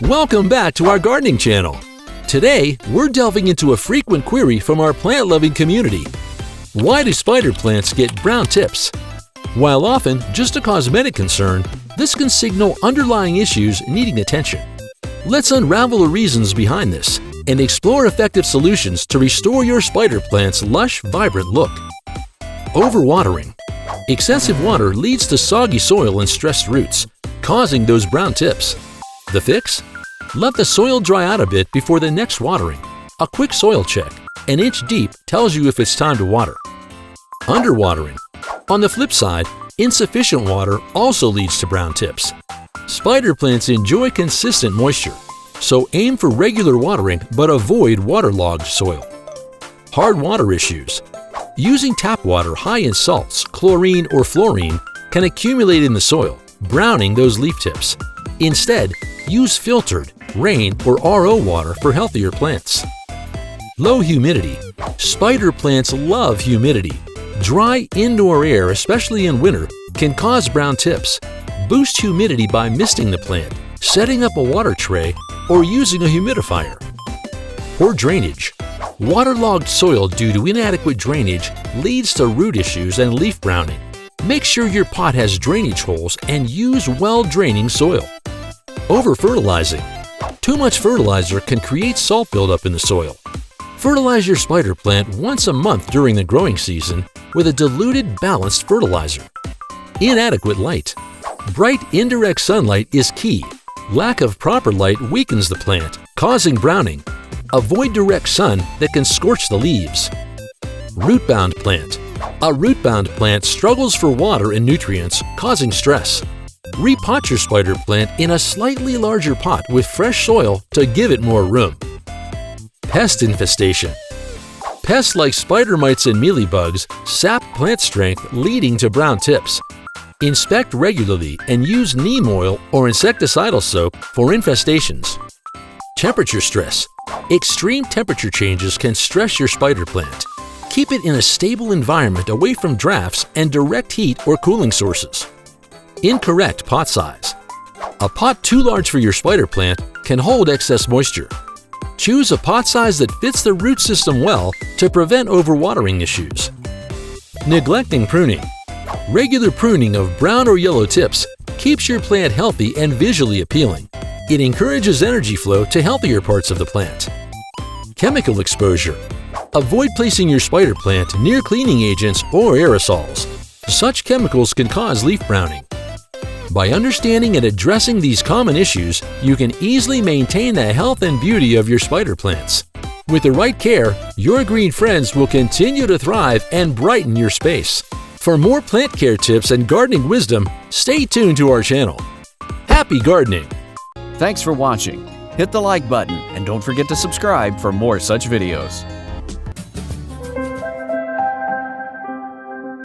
Welcome back to our gardening channel. Today, we're delving into a frequent query from our plant-loving community. Why do spider plants get brown tips? While often just a cosmetic concern, this can signal underlying issues needing attention. Let's unravel the reasons behind this and explore effective solutions to restore your spider plant's lush, vibrant look. Overwatering. Excessive water leads to soggy soil and stressed roots, causing those brown tips. The fix? Let the soil dry out a bit before the next watering. A quick soil check, an inch deep, tells you if it's time to water. Underwatering. On the flip side, insufficient water also leads to brown tips. Spider plants enjoy consistent moisture, so aim for regular watering but avoid waterlogged soil. Hard water issues. Using tap water high in salts, chlorine, or fluorine can accumulate in the soil, browning those leaf tips. Instead, use filtered, rain, or RO water for healthier plants. Low humidity. Spider plants love humidity. Dry indoor air, especially in winter, can cause brown tips. Boost humidity by misting the plant, setting up a water tray, or using a humidifier. Poor drainage. Waterlogged soil due to inadequate drainage leads to root issues and leaf browning. Make sure your pot has drainage holes and use well-draining soil. Over-fertilizing. Too much fertilizer can create salt buildup in the soil. Fertilize your spider plant once a month during the growing season with a diluted, balanced fertilizer. Inadequate light. Bright, indirect sunlight is key. Lack of proper light weakens the plant, causing browning. Avoid direct sun that can scorch the leaves. Root-bound plant. A root-bound plant struggles for water and nutrients, causing stress. Repot your spider plant in a slightly larger pot with fresh soil to give it more room. Pest infestation. Pests like spider mites and mealybugs sap plant strength, leading to brown tips. Inspect regularly and use neem oil or insecticidal soap for infestations. Temperature stress. Extreme temperature changes can stress your spider plant. Keep it in a stable environment away from drafts and direct heat or cooling sources. Incorrect pot size. A pot too large for your spider plant can hold excess moisture. Choose a pot size that fits the root system well to prevent overwatering issues. Neglecting pruning. Regular pruning of brown or yellow tips keeps your plant healthy and visually appealing. It encourages energy flow to healthier parts of the plant. Chemical exposure. Avoid placing your spider plant near cleaning agents or aerosols. Such chemicals can cause leaf browning. By understanding and addressing these common issues, you can easily maintain the health and beauty of your spider plants. With the right care, your green friends will continue to thrive and brighten your space. For more plant care tips and gardening wisdom, stay tuned to our channel. Happy gardening! Thanks for watching. Hit the like button and don't forget to subscribe for more such videos.